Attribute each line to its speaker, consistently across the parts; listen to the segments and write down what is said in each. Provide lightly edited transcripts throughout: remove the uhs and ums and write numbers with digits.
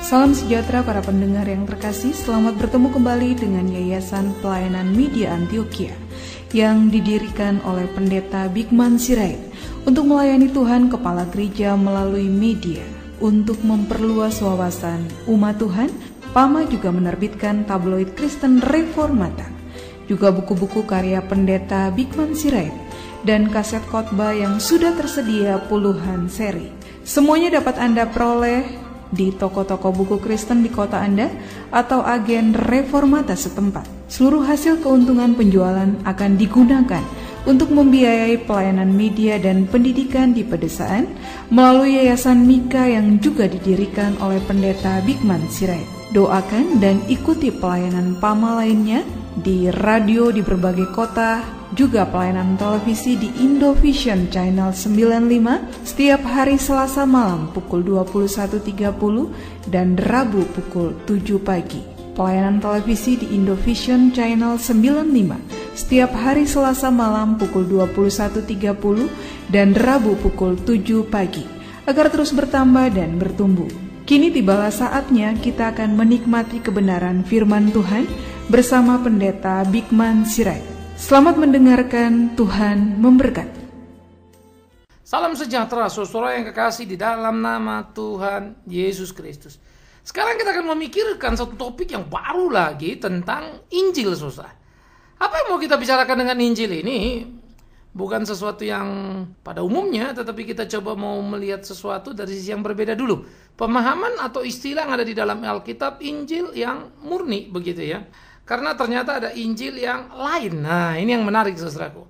Speaker 1: Salam sejahtera para pendengar yang terkasih, selamat bertemu kembali dengan Yayasan Pelayanan Media Antioquia yang didirikan oleh Pendeta Bigman Sirait untuk melayani Tuhan Kepala Gereja melalui media. Untuk memperluas wawasan umat Tuhan, PAMA juga menerbitkan tabloid Kristen Reformata, juga buku-buku karya Pendeta Bigman Sirait, dan kaset khotbah yang sudah tersedia puluhan seri. Semuanya dapat Anda peroleh di toko-toko buku Kristen di kota Anda atau agen Reformata setempat. Seluruh hasil keuntungan penjualan akan digunakan untuk membiayai pelayanan media dan pendidikan di pedesaan melalui Yayasan Mika yang juga didirikan oleh Pendeta Bigman Sirait. Doakan dan ikuti pelayanan PAMA lainnya di radio di berbagai kota, juga pelayanan televisi di Indovision Channel 95 setiap hari Selasa malam pukul 21.30 dan Rabu pukul 7 pagi. Pelayanan televisi di Indovision Channel 95 setiap hari Selasa malam pukul 21.30 dan Rabu pukul 7 pagi agar terus bertambah dan bertumbuh. Kini tibalah saatnya kita akan menikmati kebenaran firman Tuhan bersama Pendeta Bigman Sirait. Selamat mendengarkan, Tuhan memberkati.
Speaker 2: Salam sejahtera saudara yang kekasih di dalam nama Tuhan Yesus Kristus. Sekarang kita akan memikirkan satu topik yang baru lagi tentang Injil, saudara. Apa yang mau kita bicarakan dengan Injil ini? Bukan sesuatu yang pada umumnya, tetapi kita coba mau melihat sesuatu dari sisi yang berbeda dulu. Pemahaman atau istilah yang ada di dalam Alkitab, Injil yang murni, begitu ya. Karena ternyata ada Injil yang lain. Nah, ini yang menarik, saudaraku.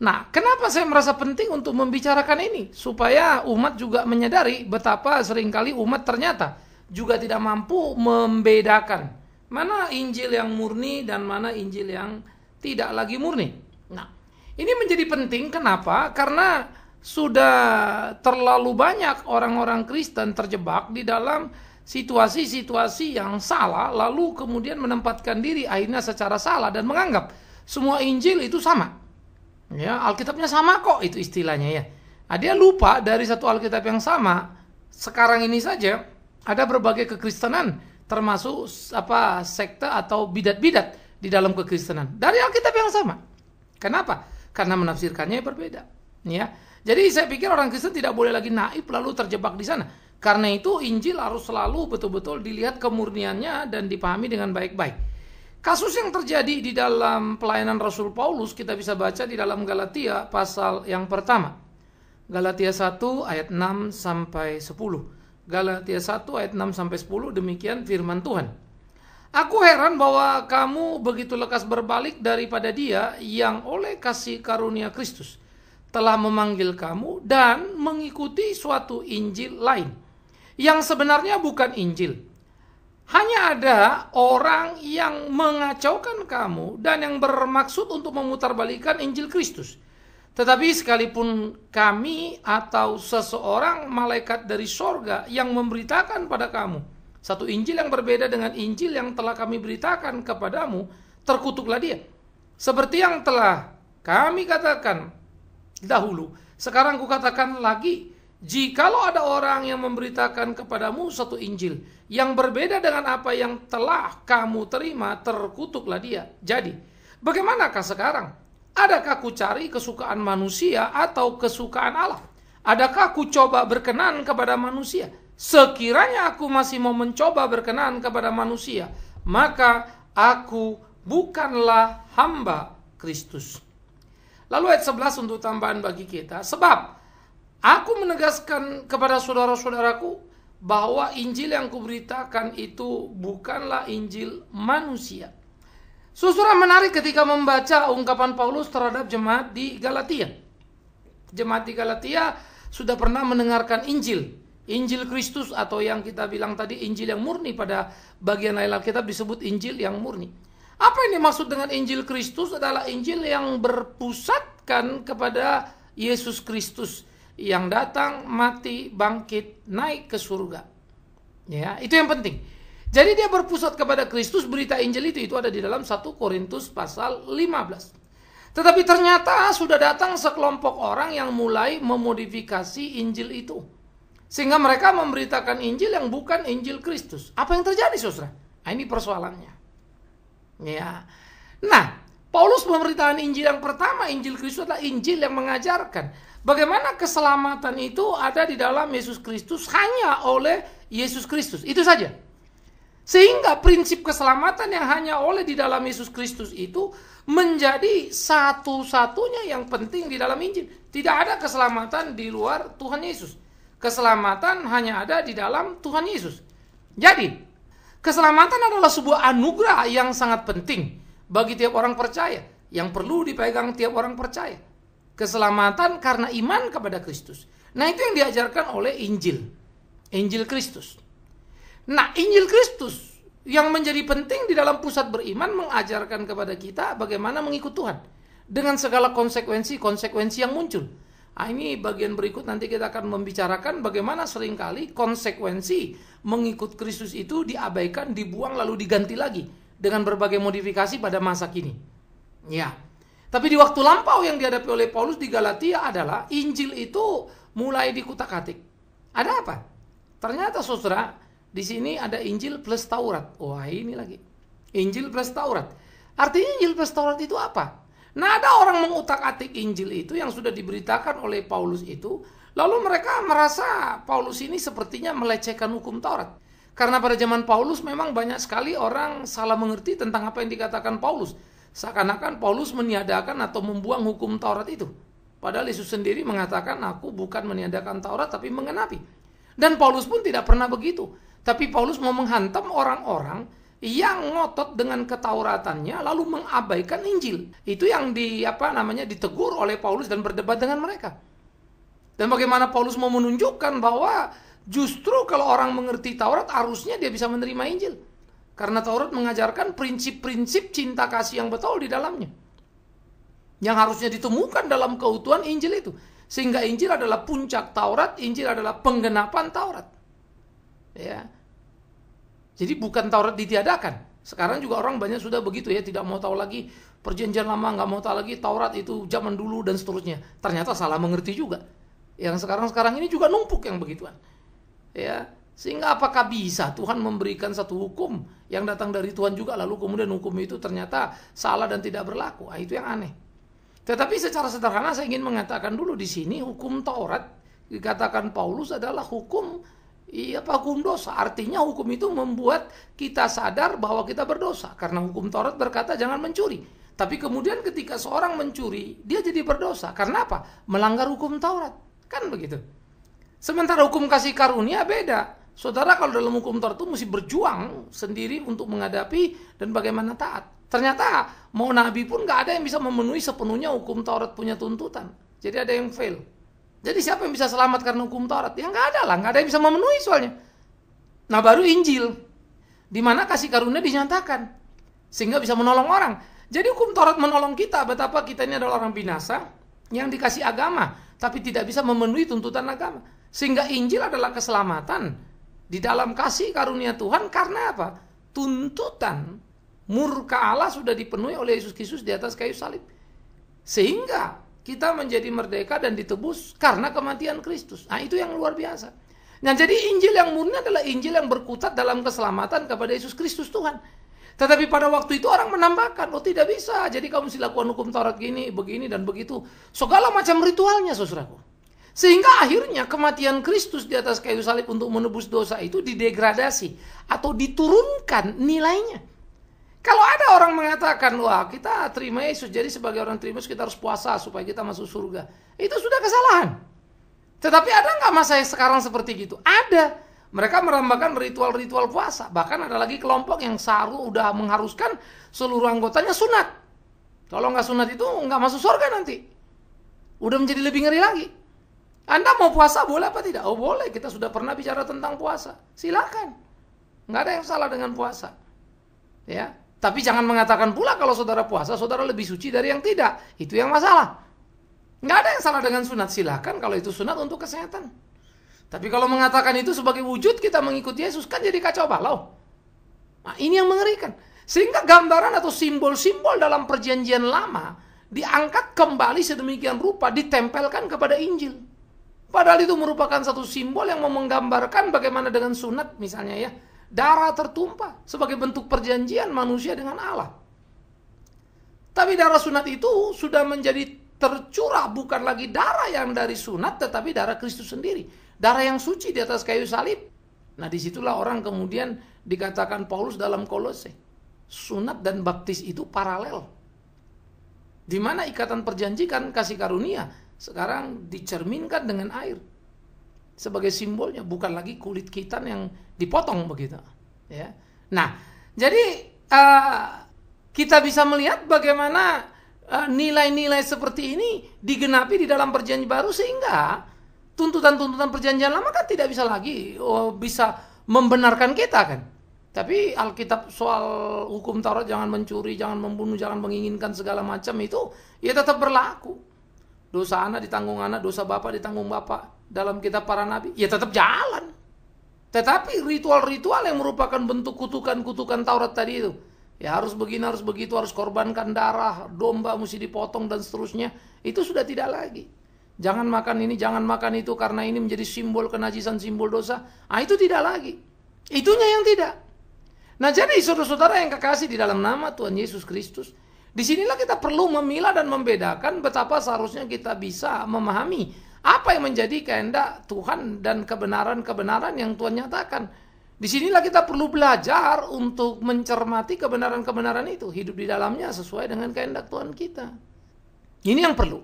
Speaker 2: Nah, kenapa saya merasa penting untuk membicarakan ini? Supaya umat juga menyadari betapa seringkali umat ternyata juga tidak mampu membedakan mana Injil yang murni dan mana Injil yang tidak lagi murni. Nah, ini menjadi penting, kenapa? Karena sudah terlalu banyak orang-orang Kristen terjebak di dalam situasi-situasi yang salah, lalu kemudian menempatkan diri akhirnya secara salah dan menganggap semua Injil itu sama. Ya, Alkitabnya sama kok, itu istilahnya ya. Nah, dia lupa dari satu Alkitab yang sama. Sekarang ini saja ada berbagai kekristenan, termasuk sekte atau bidat-bidat di dalam kekristenan dari Alkitab yang sama. Kenapa? Karena menafsirkannya berbeda. Ya. Jadi saya pikir orang Kristen tidak boleh lagi naif lalu terjebak di sana. Karena itu Injil harus selalu betul-betul dilihat kemurniannya dan dipahami dengan baik-baik. Kasus yang terjadi di dalam pelayanan Rasul Paulus kita bisa baca di dalam Galatia pasal yang pertama. Galatia 1 ayat 6 sampai 10. Galatia 1 ayat 6 sampai 10, demikian firman Tuhan. Aku heran bahwa kamu begitu lekas berbalik daripada Dia yang oleh kasih karunia Kristus telah memanggil kamu dan mengikuti suatu Injil lain yang sebenarnya bukan Injil. Hanya ada orang yang mengacaukan kamu dan yang bermaksud untuk memutarbalikkan Injil Kristus. Tetapi sekalipun kami atau seseorang malaikat dari sorga yang memberitakan pada kamu satu Injil yang berbeda dengan Injil yang telah kami beritakan kepadamu, terkutuklah dia. Seperti yang telah kami katakan dahulu, sekarang kukatakan lagi, jikalau ada orang yang memberitakan kepadamu satu Injil yang berbeda dengan apa yang telah kamu terima, terkutuklah dia. Jadi, bagaimanakah sekarang? Adakah ku cari kesukaan manusia atau kesukaan Allah? Adakah ku coba berkenan kepada manusia? Sekiranya aku masih mau mencoba berkenan kepada manusia, maka aku bukanlah hamba Kristus. Lalu ayat 11 untuk tambahan bagi kita. Sebab aku menegaskan kepada saudara-saudaraku bahwa Injil yang kuberitakan itu bukanlah Injil manusia. Saudara, menarik ketika membaca ungkapan Paulus terhadap jemaat di Galatia. Jemaat di Galatia sudah pernah mendengarkan Injil Kristus, atau yang kita bilang tadi Injil yang murni. Pada bagian lain Alkitab disebut Injil yang murni. Apa yang dimaksud dengan Injil Kristus adalah Injil yang berpusatkan kepada Yesus Kristus yang datang, mati, bangkit, naik ke surga. Ya, itu yang penting. Jadi dia berpusat kepada Kristus. Berita Injil itu ada di dalam 1 Korintus pasal 15. Tetapi ternyata sudah datang sekelompok orang yang mulai memodifikasi Injil itu. Sehingga mereka memberitakan Injil yang bukan Injil Kristus. Apa yang terjadi, saudara? Nah, ini persoalannya. Ya. Nah, Paulus memberitakan Injil yang pertama, Injil Kristus adalah Injil yang mengajarkan bagaimana keselamatan itu ada di dalam Yesus Kristus, hanya oleh Yesus Kristus. Itu saja. Sehingga prinsip keselamatan yang hanya oleh di dalam Yesus Kristus itu menjadi satu-satunya yang penting di dalam Injil. Tidak ada keselamatan di luar Tuhan Yesus. Keselamatan hanya ada di dalam Tuhan Yesus. Jadi, keselamatan adalah sebuah anugerah yang sangat penting bagi tiap orang percaya, yang perlu dipegang tiap orang percaya. Keselamatan karena iman kepada Kristus. Nah, itu yang diajarkan oleh Injil. Injil Kristus. Nah, Injil Kristus yang menjadi penting di dalam pusat beriman mengajarkan kepada kita bagaimana mengikut Tuhan dengan segala konsekuensi yang muncul. Nah, ini bagian berikut nanti kita akan membicarakan bagaimana seringkali konsekuensi mengikut Kristus itu diabaikan, dibuang lalu diganti lagi dengan berbagai modifikasi pada masa kini. Ya. Tapi di waktu lampau yang dihadapi oleh Paulus di Galatia adalah Injil itu mulai dikutak-atik. Ada apa? Ternyata saudara, di sini ada Injil plus Taurat. Wah, ini lagi. Injil plus Taurat. Artinya Injil plus Taurat itu apa? Nah, ada orang mengutak-atik Injil itu yang sudah diberitakan oleh Paulus itu, lalu mereka merasa Paulus ini sepertinya melecehkan hukum Taurat. Karena pada zaman Paulus memang banyak sekali orang salah mengerti tentang apa yang dikatakan Paulus. Seakan-akan Paulus meniadakan atau membuang hukum Taurat itu. Padahal Yesus sendiri mengatakan, aku bukan meniadakan Taurat tapi mengenapi. Dan Paulus pun tidak pernah begitu. Tapi Paulus mau menghantam orang-orang yang ngotot dengan ketauratannya lalu mengabaikan Injil. Itu yang ditegur oleh Paulus dan berdebat dengan mereka. Dan bagaimana Paulus mau menunjukkan bahwa justru kalau orang mengerti Taurat harusnya dia bisa menerima Injil. Karena Taurat mengajarkan prinsip-prinsip cinta kasih yang betul di dalamnya. Yang harusnya ditemukan dalam keutuhan Injil itu. Sehingga Injil adalah puncak Taurat, Injil adalah penggenapan Taurat. Ya. Jadi bukan Taurat ditiadakan. Sekarang juga orang banyak sudah begitu ya, tidak mau tahu lagi perjanjian lama, nggak mau tahu lagi Taurat itu zaman dulu dan seterusnya. Ternyata salah mengerti juga. Yang sekarang ini juga numpuk yang begituan. Ya, sehingga apakah bisa Tuhan memberikan satu hukum yang datang dari Tuhan juga lalu kemudian hukum itu ternyata salah dan tidak berlaku? Itu yang aneh. Tetapi secara sederhana saya ingin mengatakan dulu di sini hukum Taurat dikatakan Paulus adalah hukum dosa. Artinya hukum itu membuat kita sadar bahwa kita berdosa. Karena hukum Taurat berkata jangan mencuri. Tapi kemudian ketika seorang mencuri, dia jadi berdosa. Karena apa? Melanggar hukum Taurat. Kan begitu. Sementara hukum kasih karunia beda. Saudara kalau dalam hukum Taurat itu mesti berjuang sendiri untuk menghadapi dan bagaimana taat. Ternyata mau nabi pun gak ada yang bisa memenuhi sepenuhnya hukum Taurat punya tuntutan. Jadi ada yang fail. Jadi siapa yang bisa selamat karena hukum Taurat? Ya nggak ada lah, nggak ada yang bisa memenuhi soalnya. Nah baru Injil, di mana kasih karunia dinyatakan, sehingga bisa menolong orang. Jadi hukum Taurat menolong kita, betapa kita ini adalah orang binasa yang dikasih agama, tapi tidak bisa memenuhi tuntutan agama. Sehingga Injil adalah keselamatan di dalam kasih karunia Tuhan karena apa? Tuntutan murka Allah sudah dipenuhi oleh Yesus Kristus di atas kayu salib. Sehingga kita menjadi merdeka dan ditebus karena kematian Kristus. Nah itu yang luar biasa. Nah jadi Injil yang murni adalah Injil yang berkutat dalam keselamatan kepada Yesus Kristus Tuhan. Tetapi pada waktu itu orang menambahkan, oh tidak bisa. Jadi kamu mesti lakukan hukum Taurat gini, begini dan begitu. Segala macam ritualnya saudaraku. Sehingga akhirnya kematian Kristus di atas kayu salib untuk menebus dosa itu didegradasi atau diturunkan nilainya. Kalau ada orang mengatakan, wah kita terima Yesus, jadi sebagai orang terima Yesus kita harus puasa supaya kita masuk surga. Itu sudah kesalahan. Tetapi ada nggak masa sekarang seperti gitu? Ada. Mereka merambahkan ritual-ritual puasa. Bahkan ada lagi kelompok yang udah mengharuskan seluruh anggotanya sunat. Kalau nggak sunat itu nggak masuk surga nanti. Udah menjadi lebih ngeri lagi. Anda mau puasa boleh apa tidak? Oh boleh, kita sudah pernah bicara tentang puasa. Silakan. Nggak ada yang salah dengan puasa. Ya. Tapi jangan mengatakan pula kalau saudara puasa, saudara lebih suci dari yang tidak. Itu yang masalah. Nggak ada yang salah dengan sunat. Silakan kalau itu sunat untuk kesehatan. Tapi kalau mengatakan itu sebagai wujud kita mengikuti Yesus, kan jadi kacau balau. Nah ini yang mengerikan. Sehingga gambaran atau simbol-simbol dalam perjanjian lama diangkat kembali sedemikian rupa, ditempelkan kepada Injil. Padahal itu merupakan satu simbol yang menggambarkan bagaimana dengan sunat misalnya ya. Darah tertumpah sebagai bentuk perjanjian manusia dengan Allah. Tapi darah sunat itu sudah menjadi tercurah bukan lagi darah yang dari sunat tetapi darah Kristus sendiri. Darah yang suci di atas kayu salib. Nah disitulah orang kemudian dikatakan Paulus dalam Kolose. Sunat dan baptis itu paralel. Di mana ikatan perjanjian kasih karunia sekarang dicerminkan dengan air sebagai simbolnya, bukan lagi kulit khitan yang dipotong begitu ya. Nah jadi kita bisa melihat bagaimana nilai-nilai seperti ini digenapi di dalam perjanjian baru, sehingga tuntutan-tuntutan perjanjian lama kan tidak bisa lagi bisa membenarkan kita kan. Tapi Alkitab soal hukum Taurat, jangan mencuri, jangan membunuh, jangan menginginkan segala macam, itu ya tetap berlaku. Dosa anak ditanggung anak, dosa bapak ditanggung bapak. Dalam kitab para nabi, ya tetap jalan. Tetapi ritual-ritual yang merupakan bentuk kutukan-kutukan Taurat tadi itu, ya harus begini, harus begitu, harus korbankan darah, domba mesti dipotong dan seterusnya, itu sudah tidak lagi. Jangan makan ini, jangan makan itu, karena ini menjadi simbol kenajisan, simbol dosa. Itu tidak lagi. Itunya yang tidak. Nah jadi saudara-saudara yang kekasih di dalam nama Tuhan Yesus Kristus, disinilah kita perlu memilah dan membedakan betapa seharusnya kita bisa memahami apa yang menjadi kehendak Tuhan dan kebenaran-kebenaran yang Tuhan nyatakan. Disinilah kita perlu belajar untuk mencermati kebenaran-kebenaran itu, hidup di dalamnya sesuai dengan kehendak Tuhan kita. Ini yang perlu.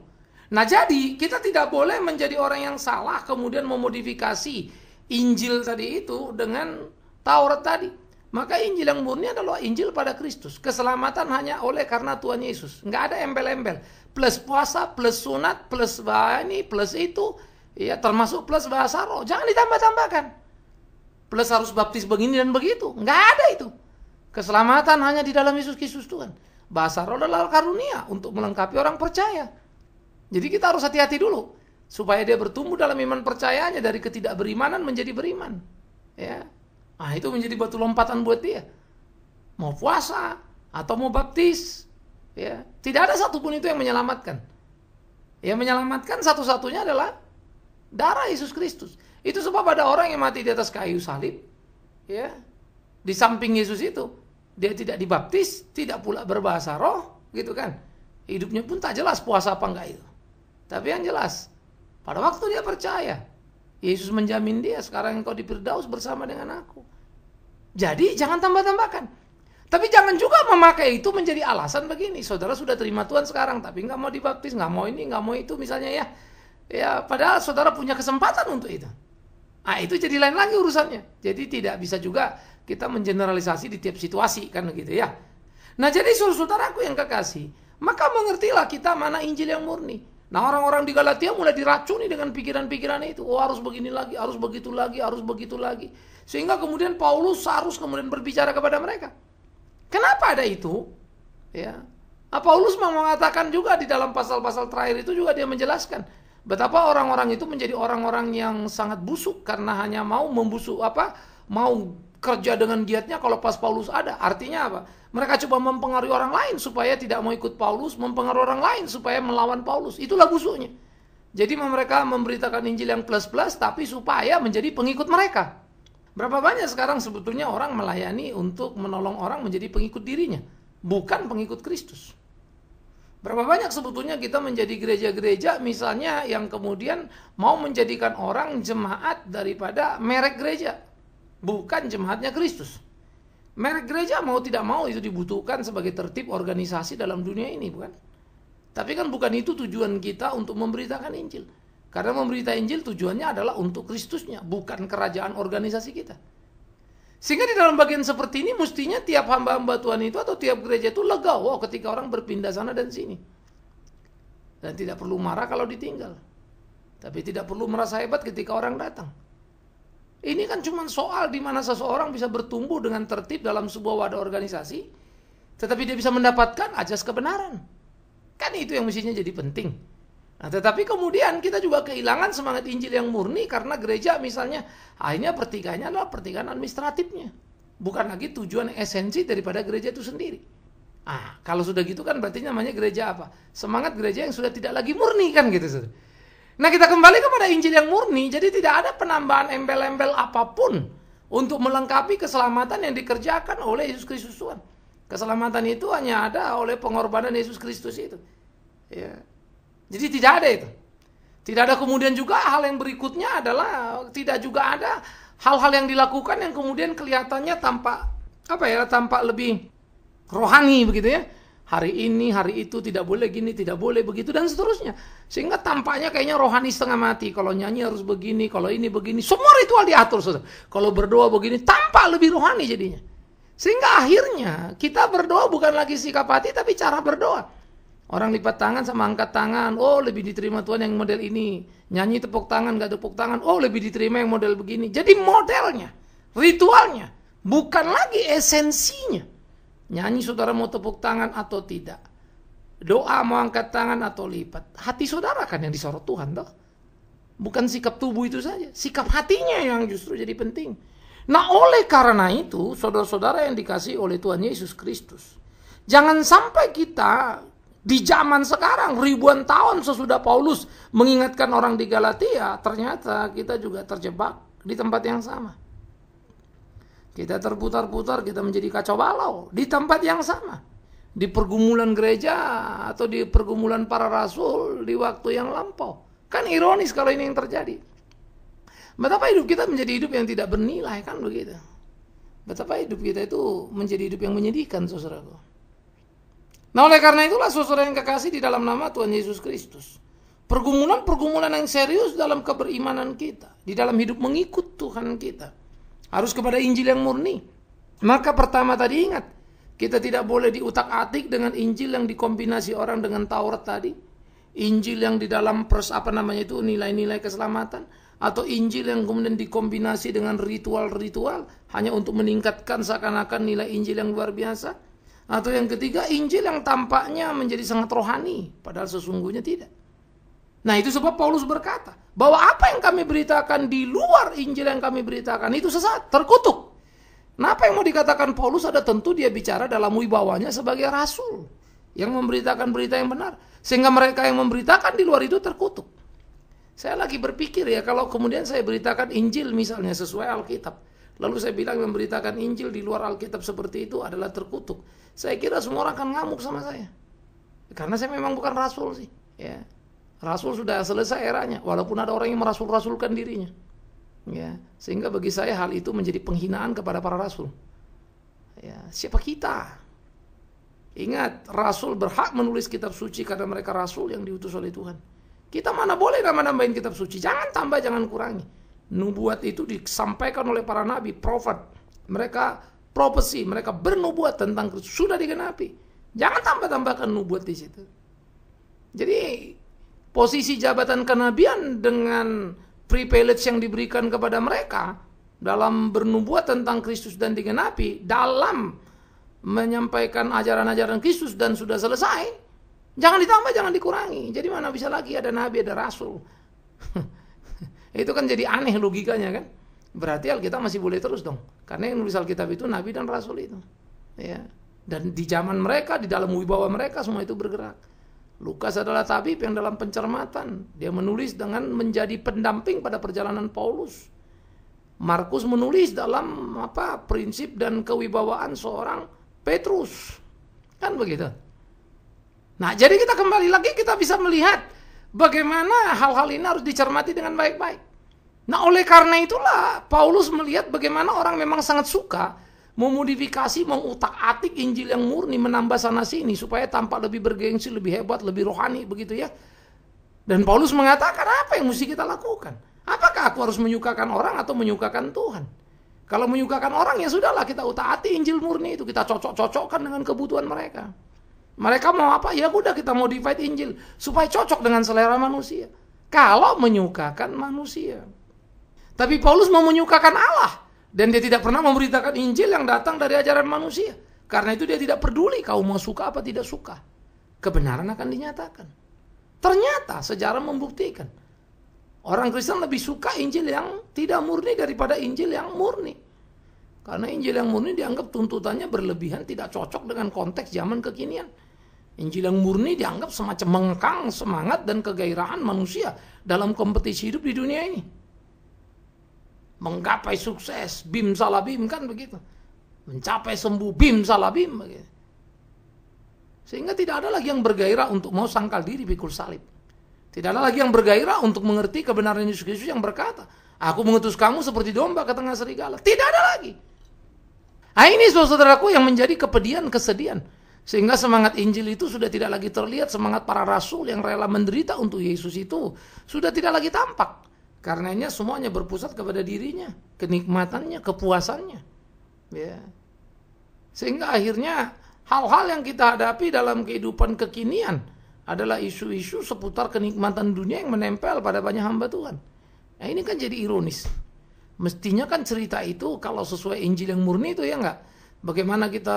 Speaker 2: Nah jadi kita tidak boleh menjadi orang yang salah kemudian memodifikasi Injil tadi itu dengan Taurat tadi. Maka Injil yang murni adalah Injil pada Kristus. Keselamatan hanya oleh karena Tuhan Yesus. Nggak ada embel-embel. Plus puasa, plus sunat, plus ini, plus itu. Ya, termasuk plus bahasa roh. Jangan ditambah-tambahkan. Plus harus baptis begini dan begitu. Nggak ada itu. Keselamatan hanya di dalam Yesus Kristus Tuhan. Bahasa roh adalah karunia untuk melengkapi orang percaya. Jadi kita harus hati-hati dulu. Supaya dia bertumbuh dalam iman percayanya. Dari ketidakberimanan menjadi beriman. Ya. Nah itu menjadi batu lompatan buat dia. Mau puasa atau mau baptis, ya tidak ada satupun itu yang menyelamatkan. Yang menyelamatkan satu-satunya adalah darah Yesus Kristus. Itu sebab ada orang yang mati di atas kayu salib, ya di samping Yesus itu dia tidak dibaptis, tidak pula berbahasa roh, gitu kan? Hidupnya pun tak jelas puasa apa enggak itu. Tapi yang jelas pada waktu dia percaya, Yesus menjamin dia, sekarang engkau di Firdaus bersama dengan aku. Jadi jangan tambah-tambahkan. Tapi jangan juga memakai itu menjadi alasan begini. Saudara sudah terima Tuhan sekarang, tapi nggak mau dibaptis, nggak mau ini, nggak mau itu misalnya ya. Ya padahal saudara punya kesempatan untuk itu. Ah itu jadi lain lagi urusannya. Jadi tidak bisa juga kita mengeneralisasi di tiap situasi kan gitu ya. Nah jadi saudaraku yang kekasih, maka mengertilah kita mana Injil yang murni. Nah orang-orang di Galatia mulai diracuni dengan pikiran-pikiran itu. Oh harus begini lagi, harus begitu lagi, harus begitu lagi. Sehingga kemudian Paulus harus kemudian berbicara kepada mereka. Kenapa ada itu? Ya. Nah, Paulus mengatakan juga di dalam pasal-pasal terakhir itu juga dia menjelaskan betapa orang-orang itu menjadi orang-orang yang sangat busuk karena hanya mau membusuk mau kerja dengan giatnya kalau pas Paulus ada. Artinya apa? Mereka coba mempengaruhi orang lain supaya tidak mau ikut Paulus, mempengaruhi orang lain supaya melawan Paulus. Itulah busuknya. Jadi mereka memberitakan Injil yang plus-plus tapi supaya menjadi pengikut mereka. Berapa banyak sekarang sebetulnya orang melayani untuk menolong orang menjadi pengikut dirinya, bukan pengikut Kristus. Berapa banyak sebetulnya kita menjadi gereja-gereja misalnya yang kemudian mau menjadikan orang jemaat daripada merek gereja, bukan jemaatnya Kristus. Merek gereja mau tidak mau itu dibutuhkan sebagai tertib organisasi dalam dunia ini, bukan? Tapi kan bukan itu tujuan kita untuk memberitakan Injil. Karena memberitakan Injil tujuannya adalah untuk Kristusnya, bukan kerajaan organisasi kita. Sehingga di dalam bagian seperti ini mestinya tiap hamba-hamba Tuhan itu atau tiap gereja itu legowo ketika orang berpindah sana dan sini. Dan tidak perlu marah kalau ditinggal. Tapi tidak perlu merasa hebat ketika orang datang. Ini kan cuma soal di mana seseorang bisa bertumbuh dengan tertib dalam sebuah wadah organisasi, tetapi dia bisa mendapatkan ajas kebenaran. Kan itu yang mestinya jadi penting. Nah, tetapi kemudian kita juga kehilangan semangat Injil yang murni karena gereja misalnya akhirnya pertikaiannya adalah pertikaian administratifnya. Bukan lagi tujuan esensi daripada gereja itu sendiri. Kalau sudah gitu kan berarti namanya gereja apa? Semangat gereja yang sudah tidak lagi murni kan gitu. Nah, kita kembali kepada Injil yang murni, jadi tidak ada penambahan embel-embel apapun untuk melengkapi keselamatan yang dikerjakan oleh Yesus Kristus Tuhan. Keselamatan itu hanya ada oleh pengorbanan Yesus Kristus itu. Ya. Jadi tidak ada itu. Tidak ada kemudian juga hal yang berikutnya adalah tidak juga ada hal-hal yang dilakukan yang kemudian kelihatannya tampak lebih rohani begitu ya. Hari ini, hari itu tidak boleh gini, tidak boleh begitu dan seterusnya. Sehingga tampaknya kayaknya rohani setengah mati. Kalau nyanyi harus begini, kalau ini begini. Semua ritual diatur, saudara. Kalau berdoa begini, tampak lebih rohani jadinya. Sehingga akhirnya kita berdoa bukan lagi sikap hati, tapi cara berdoa. Orang lipat tangan sama angkat tangan. Oh, lebih diterima Tuhan yang model ini. Nyanyi tepuk tangan, gak tepuk tangan. Oh, lebih diterima yang model begini. Jadi modelnya, ritualnya, bukan lagi esensinya. Nyanyi saudara mau tepuk tangan atau tidak. Doa mau angkat tangan atau lipat. Hati saudara kan yang disorot Tuhan toh. Bukan sikap tubuh itu saja. Sikap hatinya yang justru jadi penting. Nah, oleh karena itu, saudara-saudara yang dikasihi oleh Tuhan Yesus Kristus, jangan sampai kita di zaman sekarang, ribuan tahun sesudah Paulus mengingatkan orang di Galatia, ternyata kita juga terjebak di tempat yang sama. Kita terputar-putar, kita menjadi kacau balau di tempat yang sama. Di pergumulan gereja atau di pergumulan para rasul di waktu yang lampau. Kan ironis kalau ini yang terjadi. Betapa hidup kita menjadi hidup yang tidak bernilai, kan begitu. Betapa hidup kita itu menjadi hidup yang menyedihkan, saudaraku. Nah, oleh karena itulah saudara yang kekasih di dalam nama Tuhan Yesus Kristus. Pergumulan-pergumulan yang serius dalam keberimanan kita. Di dalam hidup mengikut Tuhan kita. Harus kepada Injil yang murni. Maka pertama tadi ingat, kita tidak boleh diutak-atik dengan Injil yang dikombinasi orang dengan Taurat tadi. Injil yang di dalam nilai-nilai keselamatan. Atau Injil yang kemudian dikombinasi dengan ritual-ritual. Hanya untuk meningkatkan seakan-akan nilai Injil yang luar biasa. Atau yang ketiga, Injil yang tampaknya menjadi sangat rohani. Padahal sesungguhnya tidak. Nah, itu sebab Paulus berkata bahwa apa yang kami beritakan di luar Injil yang kami beritakan itu sesat, terkutuk. Nah, apa yang mau dikatakan Paulus ada tentu dia bicara dalam wibawanya sebagai rasul yang memberitakan berita yang benar. Sehingga mereka yang memberitakan di luar itu terkutuk. Saya lagi berpikir ya, kalau kemudian saya beritakan Injil misalnya sesuai Alkitab, lalu saya bilang memberitakan Injil di luar Alkitab seperti itu adalah terkutuk. Saya kira semua orang akan ngamuk sama saya. Karena saya memang bukan rasul sih, ya. Rasul sudah selesai eranya, walaupun ada orang yang merasul-rasulkan dirinya. Ya, sehingga bagi saya hal itu menjadi penghinaan kepada para rasul. Ya, siapa kita? Ingat, rasul berhak menulis kitab suci karena mereka rasul yang diutus oleh Tuhan. Kita mana boleh nambah-nambahin kitab suci, jangan tambah, jangan kurangi. Nubuat itu disampaikan oleh para nabi, prophet. Mereka profesi, mereka bernubuat tentang Kristus, sudah digenapi. Jangan tambah-tambahkan nubuat di situ. Jadi posisi jabatan kenabian dengan privilege yang diberikan kepada mereka dalam bernubuat tentang Kristus dan digenapi, dalam menyampaikan ajaran-ajaran Kristus dan sudah selesai, jangan ditambah, jangan dikurangi. Jadi mana bisa lagi ada nabi, ada rasul. Itu kan jadi aneh logikanya kan. Berarti Alkitab masih boleh terus dong. Karena yang nulis Alkitab itu nabi dan rasul itu. Ya. Dan di zaman mereka, di dalam wibawa mereka semua itu bergerak. Lukas adalah tabib yang dalam pencermatan. Dia menulis dengan menjadi pendamping pada perjalanan Paulus. Markus menulis dalam prinsip dan kewibawaan seorang Petrus. Kan begitu. Nah, jadi kita kembali lagi, kita bisa melihat bagaimana hal-hal ini harus dicermati dengan baik-baik. Nah, oleh karena itulah Paulus melihat bagaimana orang memang sangat suka memodifikasi, mengutak-atik Injil yang murni, menambah sana sini supaya tampak lebih bergengsi, lebih hebat, lebih rohani begitu ya. Dan Paulus mengatakan, apa yang mesti kita lakukan? Apakah aku harus menyukakan orang atau menyukakan Tuhan? Kalau menyukakan orang ya sudahlah, kita utak-atik Injil murni itu, kita cocok-cocokkan dengan kebutuhan mereka. Mereka mau apa? Ya udah kita modify Injil supaya cocok dengan selera manusia. Kalau menyukakan manusia. Tapi Paulus mau menyukakan Allah. Dan dia tidak pernah memberitakan Injil yang datang dari ajaran manusia. Karena itu dia tidak peduli kaum mau suka apa tidak suka. Kebenaran akan dinyatakan. Ternyata sejarah membuktikan. Orang Kristen lebih suka Injil yang tidak murni daripada Injil yang murni. Karena Injil yang murni dianggap tuntutannya berlebihan, tidak cocok dengan konteks zaman kekinian. Injil yang murni dianggap semacam mengekang semangat dan kegairahan manusia dalam kompetisi hidup di dunia ini. Menggapai sukses, bim salah bim, kan begitu. Mencapai sembuh, bim salah bim, begitu. Sehingga tidak ada lagi yang bergairah untuk mau sangkal diri pikul salib. Tidak ada lagi yang bergairah untuk mengerti kebenaran Yesus Kristus yang berkata, aku mengutus kamu seperti domba ke tengah serigala. Tidak ada lagi. Nah, ini saudaraku yang menjadi kepedihan, kesedihan. Sehingga semangat Injil itu sudah tidak lagi terlihat. Semangat para rasul yang rela menderita untuk Yesus itu sudah tidak lagi tampak. Karenanya semuanya berpusat kepada dirinya, kenikmatannya, kepuasannya. Ya. Sehingga akhirnya hal-hal yang kita hadapi dalam kehidupan kekinian adalah isu-isu seputar kenikmatan dunia yang menempel pada banyak hamba Tuhan. Nah, ini kan jadi ironis. Mestinya kan cerita itu kalau sesuai Injil yang murni itu, ya enggak? Bagaimana kita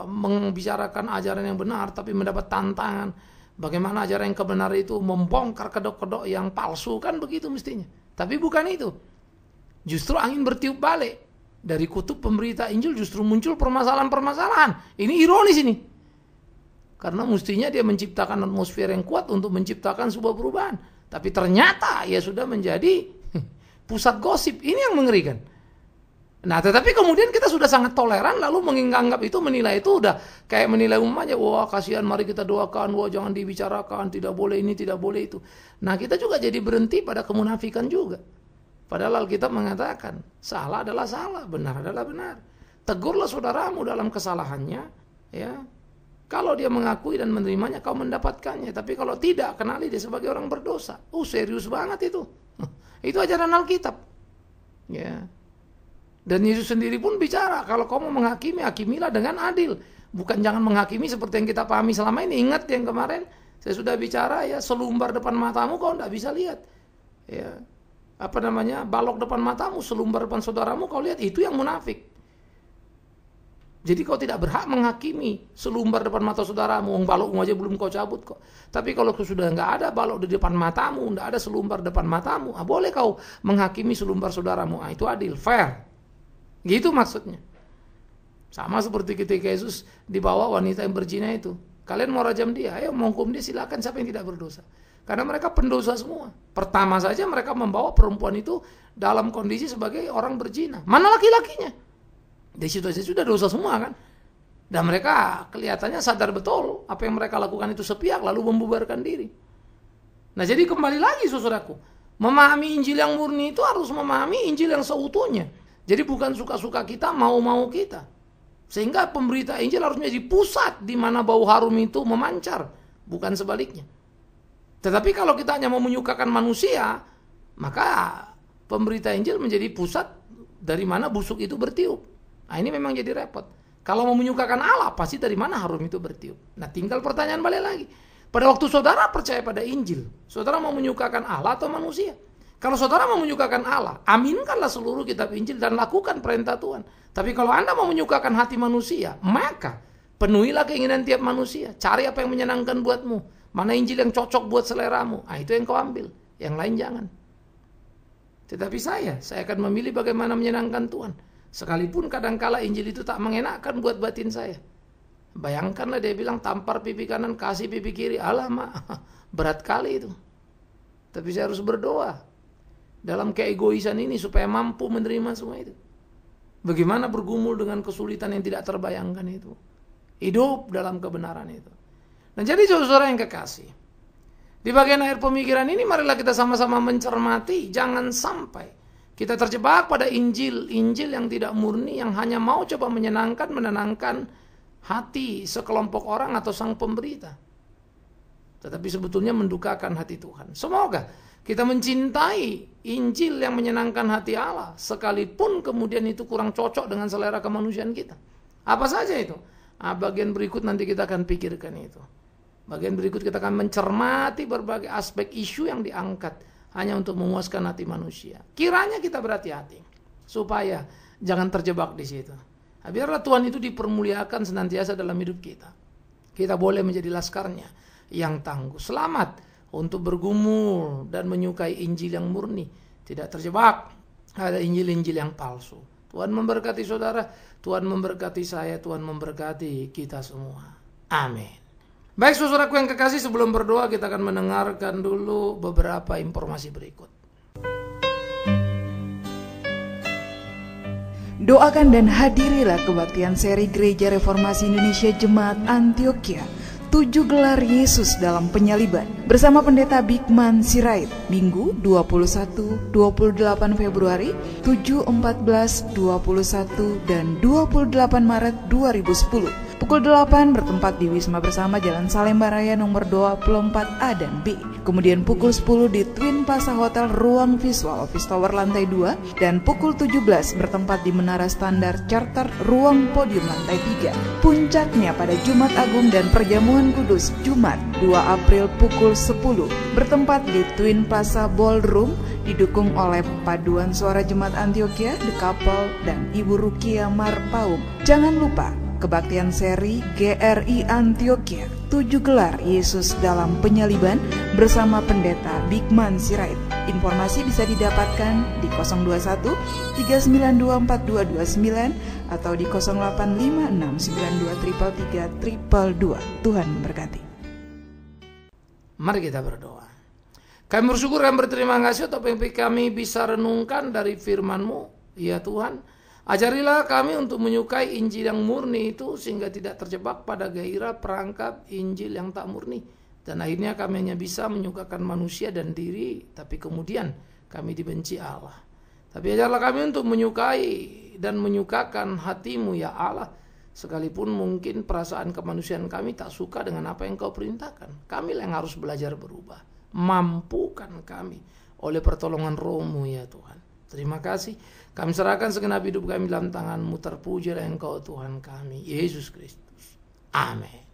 Speaker 2: membicarakan ajaran yang benar tapi mendapat tantangan. Bagaimana ajaran yang kebenaran itu membongkar kedok-kedok yang palsu, kan begitu mestinya. Tapi bukan itu. Justru angin bertiup balik. Dari kutub pemberita Injil justru muncul permasalahan-permasalahan. Ini ironis ini. Karena mestinya dia menciptakan atmosfer yang kuat untuk menciptakan sebuah perubahan. Tapi ternyata ya sudah menjadi pusat gosip. Ini yang mengerikan. Nah, tetapi kemudian kita sudah sangat toleran lalu menganggap itu, menilai itu udah kayak menilai umumnya, wah kasihan, mari kita doakan, wah jangan dibicarakan, tidak boleh ini, tidak boleh itu. Nah, kita juga jadi berhenti pada kemunafikan juga. Padahal kita mengatakan, salah adalah salah, benar adalah benar. Tegurlah saudaramu dalam kesalahannya, ya. Kalau dia mengakui dan menerimanya, kau mendapatkannya. Tapi kalau tidak, kenali dia sebagai orang berdosa. Serius banget itu. Itu ajaran Alkitab. Ya. Dan Yesus sendiri pun bicara, kalau kau mau menghakimi, hakimilah dengan adil. Bukan jangan menghakimi seperti yang kita pahami selama ini. Ingat yang kemarin, saya sudah bicara ya, selumbar depan matamu kau tidak bisa lihat. Ya. Balok depan matamu, selumbar depan saudaramu kau lihat, itu yang munafik. Jadi kau tidak berhak menghakimi selumbar depan mata saudaramu. Balokmu aja belum kau cabut kok. Tapi kalau sudah nggak ada balok di depan matamu, nggak ada selumbar depan matamu, boleh kau menghakimi selumbar saudaramu. Itu adil, fair. Gitu maksudnya. Sama seperti ketika Yesus dibawa wanita yang berzina itu. Kalian mau rajam dia, ayo mau hukum dia, silakan, siapa yang tidak berdosa. Karena mereka pendosa semua. Pertama saja mereka membawa perempuan itu dalam kondisi sebagai orang berzina. Mana laki-lakinya? Di situ saja sudah dosa semua kan. Dan mereka kelihatannya sadar betul apa yang mereka lakukan itu sepihak, lalu membubarkan diri. Nah, jadi kembali lagi saudaraku, memahami Injil yang murni itu harus memahami Injil yang seutuhnya. Jadi bukan suka-suka kita, mau-mau kita. Sehingga pemberita Injil harus menjadi pusat di mana bau harum itu memancar, bukan sebaliknya. Tetapi kalau kita hanya mau menyukakan manusia, maka pemberita Injil menjadi pusat dari mana busuk itu bertiup. Nah, ini memang jadi repot. Kalau mau menyukakan Allah, pasti dari mana harum itu bertiup. Nah, tinggal pertanyaan balik lagi. Pada waktu saudara percaya pada Injil, saudara mau menyukakan Allah atau manusia? Kalau saudara mau menyukakan Allah, aminkanlah seluruh kitab Injil dan lakukan perintah Tuhan. Tapi kalau Anda mau menyukakan hati manusia, maka penuhilah keinginan tiap manusia. Cari apa yang menyenangkan buatmu. Mana Injil yang cocok buat seleramu. Itu yang kau ambil. Yang lain jangan. Tetapi saya akan memilih bagaimana menyenangkan Tuhan. Sekalipun kadangkala Injil itu tak mengenakkan buat batin saya. Bayangkanlah dia bilang tampar pipi kanan, kasih pipi kiri. Alamak, berat kali itu. Tapi saya harus berdoa dalam keegoisan ini supaya mampu menerima semua itu. Bagaimana bergumul dengan kesulitan yang tidak terbayangkan itu. Hidup dalam kebenaran itu. Nah, jadi saudara yang kekasih, di bagian akhir pemikiran ini marilah kita sama-sama mencermati. Jangan sampai kita terjebak pada Injil yang tidak murni, yang hanya mau coba menenangkan hati sekelompok orang atau sang pemberita. Tetapi sebetulnya mendukakan hati Tuhan. Semoga kita mencintai Injil yang menyenangkan hati Allah, sekalipun kemudian itu kurang cocok dengan selera kemanusiaan kita. Apa saja itu? Bagian berikut nanti kita akan pikirkan itu. Bagian berikut kita akan mencermati berbagai aspek isu yang diangkat hanya untuk memuaskan hati manusia. Kiranya kita berhati-hati supaya jangan terjebak di situ. Biarlah Tuhan itu dipermuliakan senantiasa dalam hidup kita. Kita boleh menjadi laskarnya yang tangguh. Selamat untuk bergumul dan menyukai Injil yang murni. Tidak terjebak ada Injil-Injil yang palsu. Tuhan memberkati saudara, Tuhan memberkati saya, Tuhan memberkati kita semua. Amin. Baik saudaraku yang kekasih, sebelum berdoa kita akan mendengarkan dulu beberapa informasi berikut.
Speaker 1: Doakan dan hadirilah kebaktian seri Gereja Reformasi Indonesia Jemaat Antioquia 7 gelar Yesus dalam penyaliban bersama Pendeta Bigman Sirait, Minggu 21, 28 Februari, 7, 14, 21, dan 28 Maret 2010. Pukul 8 bertempat di Wisma Bersama Jalan Salemba Raya nomor 24A dan B. Kemudian pukul 10 di Twin Plaza Hotel Ruang Visual Office Tower lantai 2. Dan pukul 17 bertempat di Menara Standar Charter Ruang Podium lantai 3. Puncaknya pada Jumat Agung dan Perjamuan Kudus Jumat 2 April pukul 10. Bertempat di Twin Plaza Ballroom, didukung oleh Paduan Suara Jemaat Antioquia, The Couple, dan Ibu Rukia Marpaung. Jangan lupa kebaktian seri GRI Antioquia 7 gelar Yesus dalam penyaliban bersama Pendeta Bigman Sirait. Informasi bisa didapatkan di 021 392 4229 atau di 0856 92 333 Tuhan memberkati.
Speaker 2: Mari kita berdoa. Kami bersyukur dan berterima kasih untuk apa yang kami bisa renungkan dari firman-Mu, ya Tuhan. Ajarilah kami untuk menyukai Injil yang murni itu sehingga tidak terjebak pada gairah perangkap Injil yang tak murni. Dan akhirnya kami hanya bisa menyukakan manusia dan diri, tapi kemudian kami dibenci Allah. Tapi ajarlah kami untuk menyukai dan menyukakan hati-Mu, ya Allah. Sekalipun mungkin perasaan kemanusiaan kami tak suka dengan apa yang Kau perintahkan. Kami yang harus belajar berubah. Mampukan kami oleh pertolongan Roh-Mu, ya Tuhan. Terima kasih. Kami serahkan segenap hidup kami dalam tangan-Mu. Terpujilah Engkau Tuhan kami, Yesus Kristus. Amin.